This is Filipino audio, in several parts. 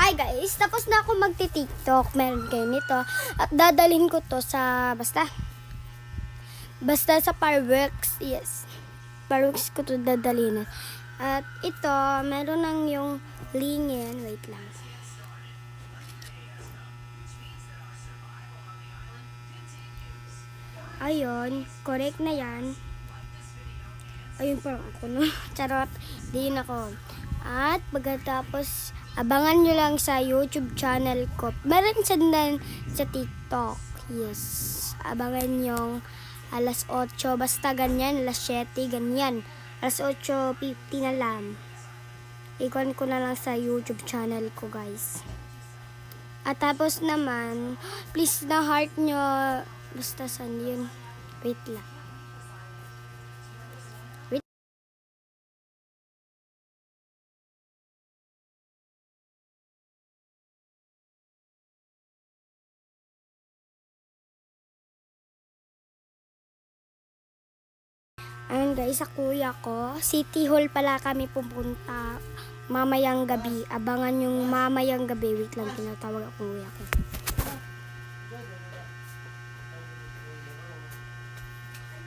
Hi guys, tapos na ako magti-TikTok. Meron kayo nito. At dadalhin ko to sa, basta sa fireworks. Yes. Fireworks ko to dadalhin. At ito, meron ng yung lingin. Wait lang. Ayun, correct na yan. Ayun parang ako no. Charot, di yun ako. At pagkatapos, abangan nyo lang sa YouTube channel ko. Meron siya din sa TikTok. Yes. Abangan yung alas 8. Basta ganyan. Alas 7. Ganyan. Alas 8:50 na lang. Ikon ko na lang sa YouTube channel ko guys. At tapos naman, please na heart nyo. Basta saan yun. Wait lang. Ayun guys, sa kuya ko, City Hall pala kami pupunta mamayang gabi. Abangan yung mamayang gabi. Wait lang, tinatawag ako kuya ko.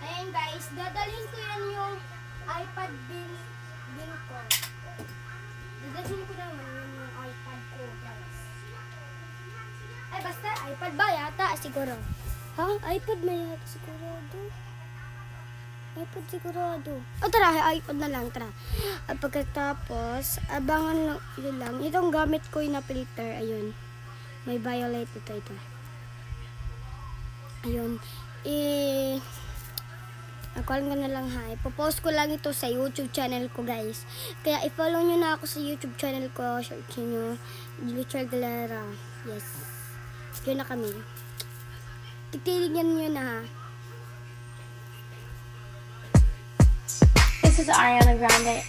Ayun guys, dadalhin ko yan yung iPad bin ko. Dadalhin ko naman yung iPad ko guys. Ay basta, iPad ba yata? Siguro. Ha? iPad ba yata? Sigurado? iPad sigurado. O tara, iPad na lang, tara. At pagkatapos, abangan lang, yun lang. Itong gamit ko yung na filter, ayun. May violet ito. Ayun. Nakuha ko na lang ha. Ipopost ko lang ito sa YouTube channel ko guys. Kaya i-follow nyo na ako sa YouTube channel ko. Search nyo. Richard Galera. Yes. Yun na kami. Titiligyan nyo na ha. This is Ariana Grande.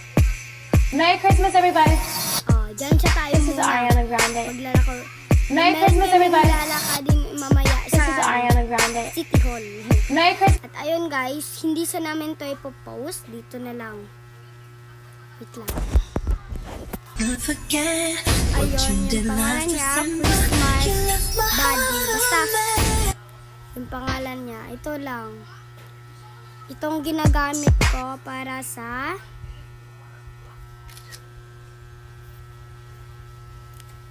Merry Christmas, everybody. Oh, dyan siya tayo. This is Ariana Grande. Maglalako. Merry Christmas, everybody. Maglalakadin mamaya This is sa Ariana Grande. City Hall. Merry Christmas. At ayun guys, hindi sa namin to ipopost. Dito na lang. Wait lang. Don't forget what you Ayun, did yung pangalan last niya, December. Christmas You left my Buddy. Basta, heart. yung pangalan niya, ito lang. Itong ginagamit ko para sa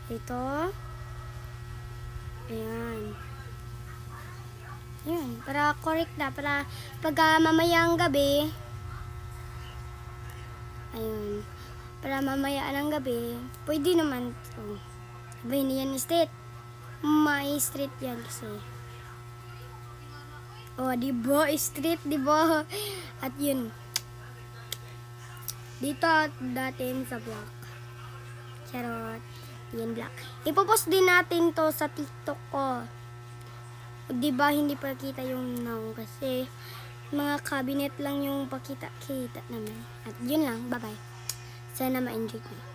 ito. Ayan. Ayan. Para correct na. Para pag mamayang gabi. Ayun. Para mamaya ng gabi. Pwede naman ito. Sabi niyan street. May street yan kasi. Oh, diba? Street, diba? At yun. Dito dati sa block. Charot. Yan black. Ipopost din natin to sa TikTok ko. Diba hindi pa kita yung now kasi mga cabinet lang yung pakita-kita naman. At yun lang. Bye-bye. Sana ma-enjoy ko.